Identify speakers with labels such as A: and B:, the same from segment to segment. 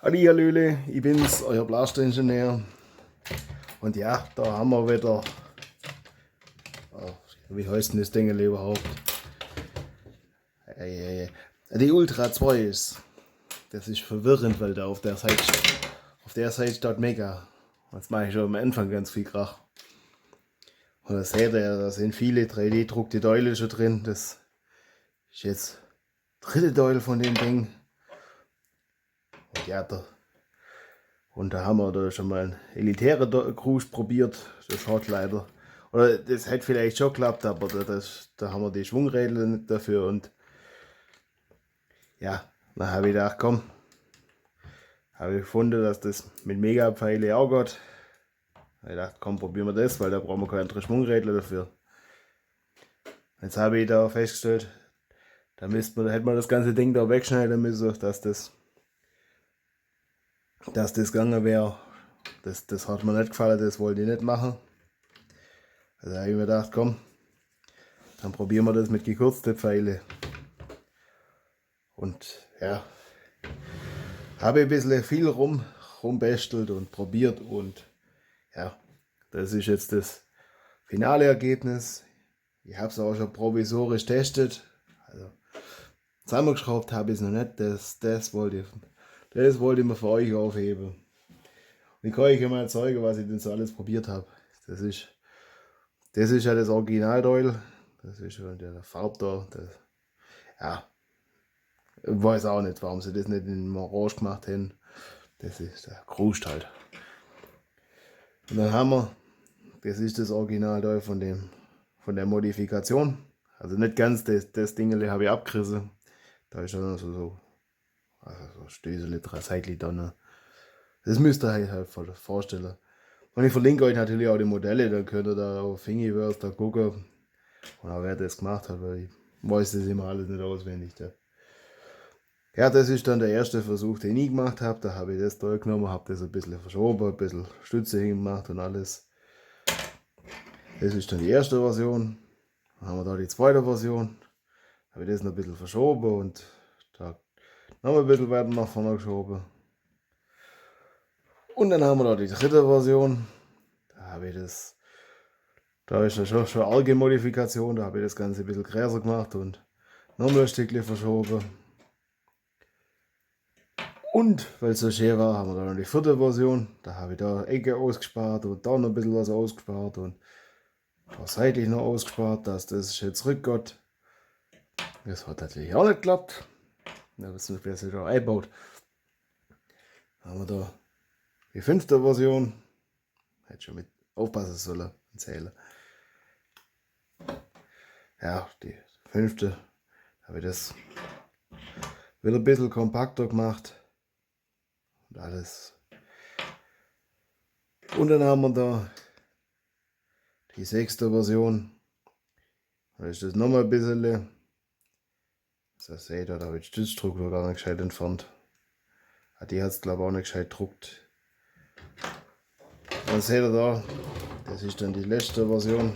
A: Hallihallöle, ich bin's, euer Blaster-Ingenieur. Und ja, da haben wir wieder, wie heißt denn das Ding überhaupt? Die Ultra 2 ist. Das ist verwirrend, weil da auf der Seite steht Mega. Jetzt mache ich schon am Anfang ganz viel Krach. Und das seht ihr, da sind viele 3D-druckte Teile schon drin. Das ist jetzt dritte Teil von dem Ding. Und ja, da haben wir da schon mal einen elitären Gruß probiert. Das hat leider. Oder das hätte vielleicht schon geklappt, aber da haben wir die Schwungräder nicht dafür. Und ja, dann habe ich gedacht, komm, habe ich gefunden, dass das mit Mega-Pfeile auch geht. Ich dachte, komm, probieren wir das, weil da brauchen wir keine anderen Schwungräder dafür. Jetzt habe ich da festgestellt, da hätte man das ganze Ding da wegschneiden müssen, dass das gegangen wäre. Das hat mir nicht gefallen, das wollte ich nicht machen. Also habe ich mir gedacht, komm, dann probieren wir das mit gekürzten Pfeile. Und ja, habe ein bisschen viel rumbestelt und probiert und ja, das ist jetzt das finale Ergebnis. Ich habe es auch schon provisorisch testet. Also zusammengeschraubt habe ich es noch nicht. Das wollte ich mir für euch aufheben. Und ich kann euch mal zeigen, was ich denn so alles probiert habe. Das ist ja das Originalteil. Das ist schon der Farb da. Ja, ich weiß auch nicht, warum sie das nicht in Orange gemacht haben. Das ist der Krust halt. Und dann haben wir, das ist das Originalteil von der Modifikation. Also nicht ganz, das Ding habe ich abgerissen. Da ist dann so Stößel, 3 Seiten drin. Das müsst ihr euch halt vorstellen. Und ich verlinke euch natürlich auch die Modelle, dann könnt ihr da auf Thingiverse da gucken. Und auch wer das gemacht hat, weil ich weiß das immer alles nicht auswendig. Ja, das ist dann der erste Versuch, den ich gemacht habe. Da habe ich das da genommen, habe das ein bisschen verschoben, ein bisschen Stütze hingemacht und alles. Das ist dann die erste Version. Dann haben wir da die zweite Version. Habe ich das noch ein bisschen verschoben und da noch ein bisschen weiter nach vorne geschoben. Und dann haben wir da die dritte Version. Da ist ja schon arge Modifikation. Da habe ich das Ganze ein bisschen größer gemacht und nochmal ein Stückchen verschoben. Und weil es so schön war, haben wir dann noch die vierte Version. Da habe ich da Ecke ausgespart und da noch ein bisschen was ausgespart und da seitlich noch ausgespart, dass das jetzt zurückgeht. Das hat natürlich auch nicht geklappt. Da wissen wir, wer sich da einbaut. Dann haben wir da die fünfte Version. Hätte schon mit aufpassen sollen, zählen. Ja, die fünfte habe ich das wieder ein bisschen kompakter gemacht. Und alles. Und dann haben wir da die sechste Version. Da ist das nochmal ein bisschen. Das seht ihr, da habe ich den Stützdruck noch gar nicht gescheit entfernt. Die hat es glaube ich auch nicht gescheit gedruckt. Dann seht ihr da, das ist dann die letzte Version.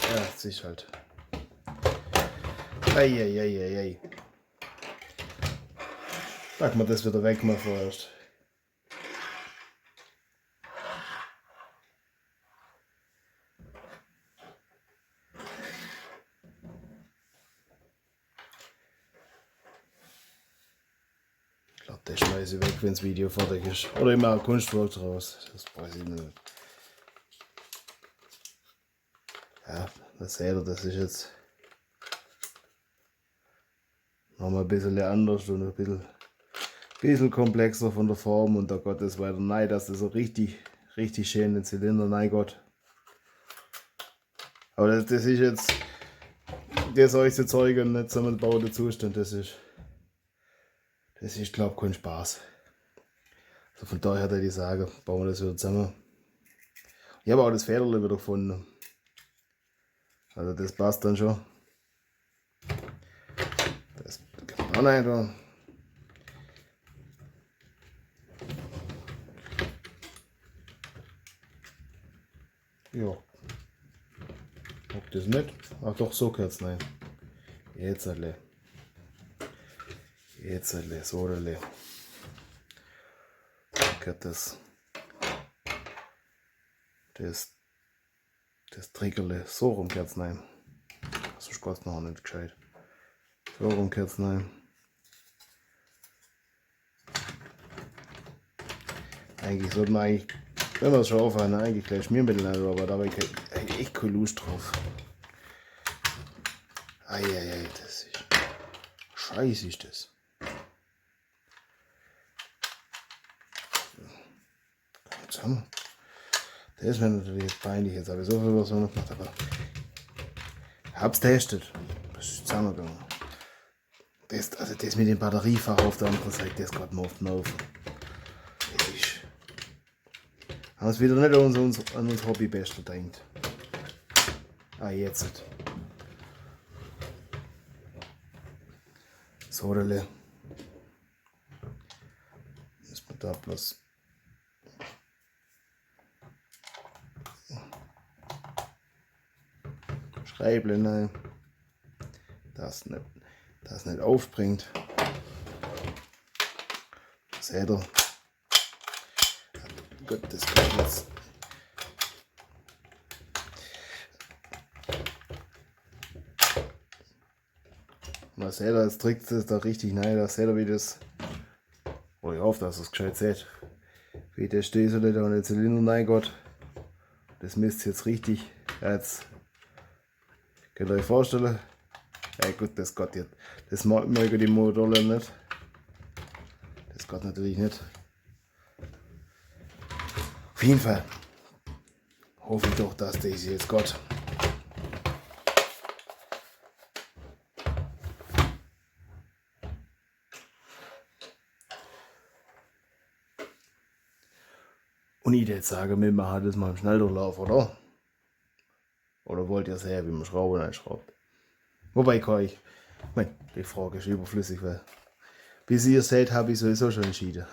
A: Ja, das ist halt. Eieieiei. Packen wir das wieder weg mal vorerst. Ich glaube, das schmeiße ich weg, wenn das Video fertig ist. Oder ich mache ein Kunstwerk draus. Das weiß ich nicht. Ja, das seht ihr, das ist jetzt nochmal ein bisschen anders und ein bisschen komplexer von der Form und da geht es weiter rein, dass das so richtig schön in den Zylinder reingeht. Aber das ist jetzt, das euch zu zeigen, nicht zusammengebauter Zustand, das ist glaube ich kein Spaß. Also von daher würde ich sagen, bauen wir das wieder zusammen. Ich habe auch das Federle wieder gefunden. Also das passt dann schon. Das kann man auch nicht da. Ja. das nicht. Ach doch, so gehört es rein. Jetzt alle. Jetzt alle, so alle. Gehört das Triggerle. So rum gehört es rein. Sonst geht es noch nicht gescheit. So rum gehört es rein. Eigentlich sollte man wenn wir es schon aufhören, eigentlich gleich Schmiermittel rein, aber da habe ich echt keine Lust drauf. Eieiei, das ist scheiße ist das. Jetzt haben wir. Das ist mir natürlich jetzt peinlich, jetzt habe ich so viel was noch gemacht, aber ich hab's testet. Das ist zusammengegangen. Das mit dem Batteriefach auf der anderen Seite, das geht mir auf den Nerven. Das ist. Haben wir es wieder nicht an uns Hobbybestel gedacht. Jetzt. So, Müssen wir da bloß. Schreible, nein. Das nicht aufspringt. Seht ihr? Gut, das kommt jetzt. Mal seht ihr, jetzt drückt es da richtig rein. Da seht ihr, wie das. Oh, ich hoffe, dass ihr es gescheit seht. Wie der Stößel da in den Zylinder reingeht. Das müsst ihr jetzt richtig. Jetzt könnt ihr euch vorstellen. Ja gut, das geht jetzt. Das mögen die Module nicht. Das geht natürlich nicht. Auf jeden Fall hoffe ich doch, dass das jetzt geht. Und ich würde jetzt sagen, wir machen das mal im Schnelldurchlauf, oder? Oder wollt ihr sehen, wie man Schrauben einschraubt? Wobei ich meine, die Frage ist überflüssig, weil bis ihr seht, habe ich sowieso schon entschieden.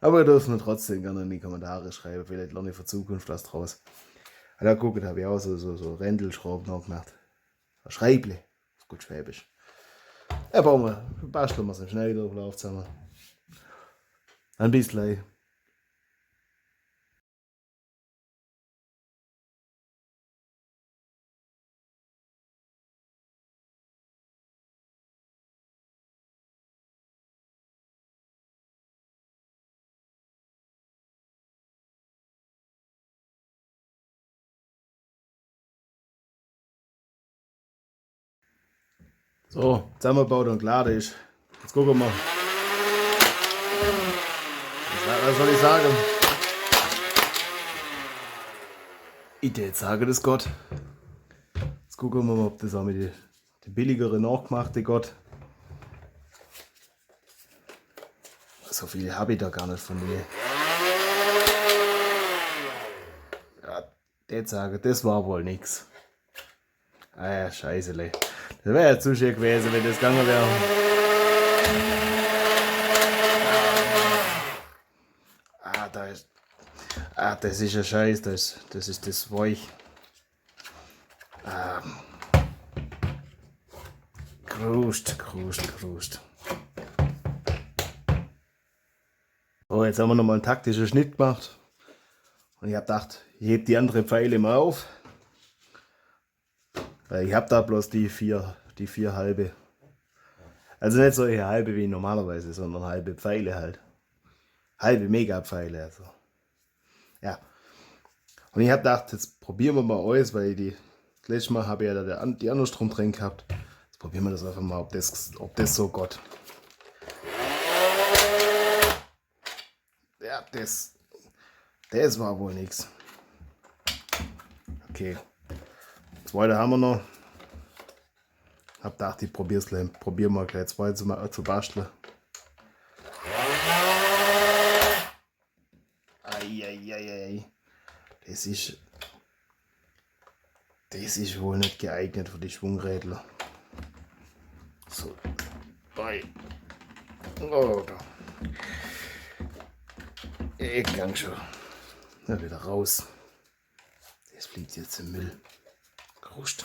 A: Aber ihr dürft mir trotzdem gerne in die Kommentare schreiben, vielleicht lerne ich für Zukunft was draus. Da gucken, habe ich auch so Rändelschrauben noch gemacht. Ein Schreible, auf gut Schwäbisch. Ja, basteln wir es im Schnelldurchlauf zusammen. Ein bisschen. So, zusammengebaut und klar ist. Jetzt gucken wir mal. Was soll ich sagen? Ich würde jetzt sagen, das geht. Jetzt gucken wir mal, ob das auch mit den billigeren nachgemachten geht. So viele habe ich da gar nicht von mir. Ja, jetzt sagen, das war wohl nix. Ah ja, scheiße. Das wäre ja zu schön gewesen, wenn das gegangen wäre. Das ist ein Scheiß, das ist das Weich. Krust. Oh, jetzt haben wir nochmal einen taktischen Schnitt gemacht. Und ich habe gedacht, ich hebe die andere Pfeile mal auf. Weil ich habe da bloß die vier halbe. Also nicht solche halbe wie normalerweise, sondern halbe Pfeile halt. Halbe Mega-Pfeile. Also. Ja. Und ich habe gedacht, jetzt probieren wir mal alles, weil das letzte Mal habe ich ja da die andersrum drin gehabt. Jetzt probieren wir das einfach mal, ob das so geht. Ja, das war wohl nichts. Okay. Zweite haben wir noch. Hab gedacht, ich probier mal gleich zwei zu basteln. Eieiei. Das ist wohl nicht geeignet für die Schwungrädler. So. Bei. Oh, da. Ich gang schon. Na, wieder raus. Das fliegt jetzt im Müll. Brust.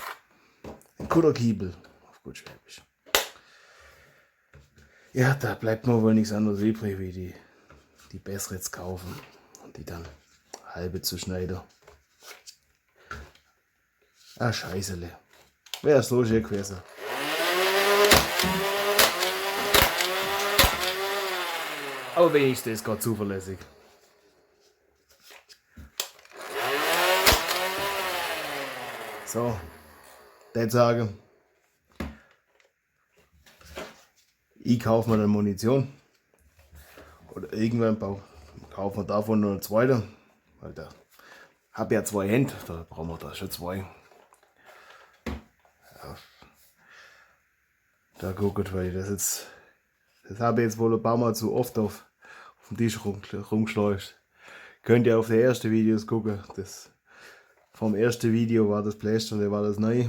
A: Ein Kutterkiebel, auf gut Schwäbisch. Ja, da bleibt mir wohl nichts anderes übrig, wie die bessere jetzt kaufen und die dann halbe zu schneiden. Ah, Scheißele. Wäre so schön gewesen. Aber wenigstens ist gerade zuverlässig. So, das sagen. Ich kaufe mir dann Munition. Oder irgendwann kaufen wir davon noch eine zweite. Weil da habe ja 2 Hände, da brauchen wir da schon 2. Ja. Da guckt, weil ich das habe ich jetzt wohl ein paar Mal zu oft auf dem Tisch rumgeschleust. Könnt ihr auf die ersten Videos gucken. Vom ersten Video war das Pläster, da war das neu.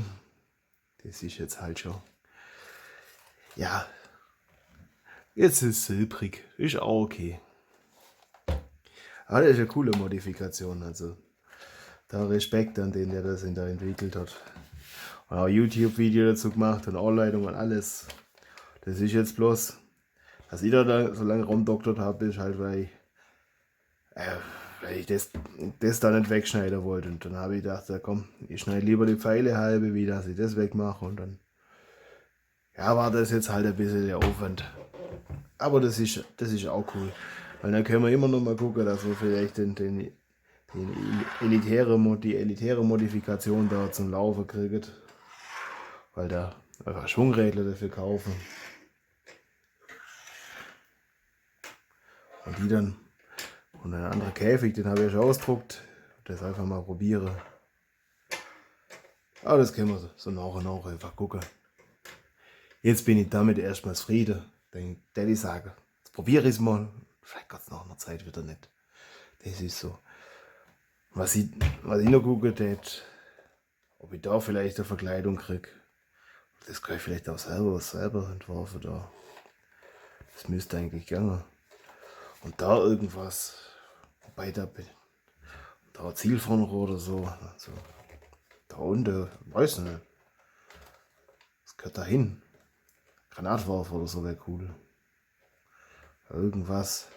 A: Das ist jetzt halt schon. Ja. Jetzt ist es silbrig. Ist auch okay. Aber das ist eine coole Modifikation. Also da Respekt an den, der das da entwickelt hat. Und auch YouTube-Video dazu gemacht und Anleitung und alles. Das ist jetzt bloß, dass ich da so lange rumdoktert habe, ist halt, weil ich das da nicht wegschneiden wollte. Und dann habe ich gedacht, ja, komm, ich schneide lieber die Pfeile halbe, wie dass ich das wegmache. Und dann ja, war das jetzt halt ein bisschen der Aufwand. Aber das ist auch cool. Weil dann können wir immer noch mal gucken, dass wir vielleicht die elitäre Modifikation da zum Laufen kriegen. Weil da einfach Schwungrädler dafür kaufen. Und die dann. Und ein anderer Käfig, den habe ich ja schon ausgedruckt. Das einfach mal probieren. Aber das können wir so nach und nach einfach gucken. Jetzt bin ich damit erstmal zufrieden. Dann werde ich sagen, jetzt probiere ich es mal. Vielleicht geht es nach einer Zeit wieder nicht. Das ist so. Was ich noch gucken tät, ob ich da vielleicht eine Verkleidung kriege. Das kann ich vielleicht auch selber entwerfen da. Das müsste eigentlich gehen. Und da irgendwas, wobei da ein Zielfernrohr oder so. Also, da unten, weiß nicht. Das gehört da hin. Granatwerfer oder so wäre cool. Irgendwas.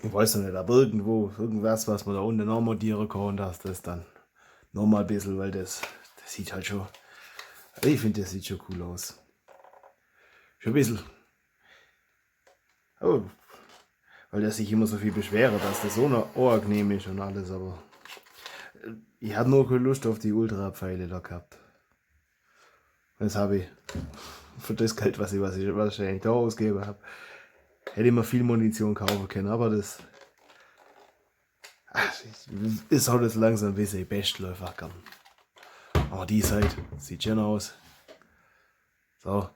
A: Ich weiß noch nicht, aber irgendwas, was man da unten noch montieren kann, dass das dann nochmal ein bisschen, weil das sieht halt schon, ich finde, das sieht schon cool aus. Schon ein bisschen. Oh, weil der sich immer so viel beschwert, dass das so unangenehm ist und alles, aber ich hatte nur keine Lust auf die Ultra-Pfeile da gehabt. Das habe ich für das Geld, was ich wahrscheinlich da ausgegeben habe, hätte ich mir viel Munition kaufen können, aber das ist halt jetzt langsam ein bisschen Bestläufer gern. Aber die Seite sieht schön aus. So,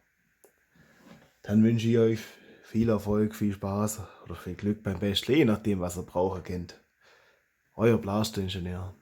A: dann wünsche ich euch viel Erfolg, viel Spaß oder viel Glück beim Basteln, je nachdem, was ihr brauchen könnt. Euer Blaster-Ingenieur.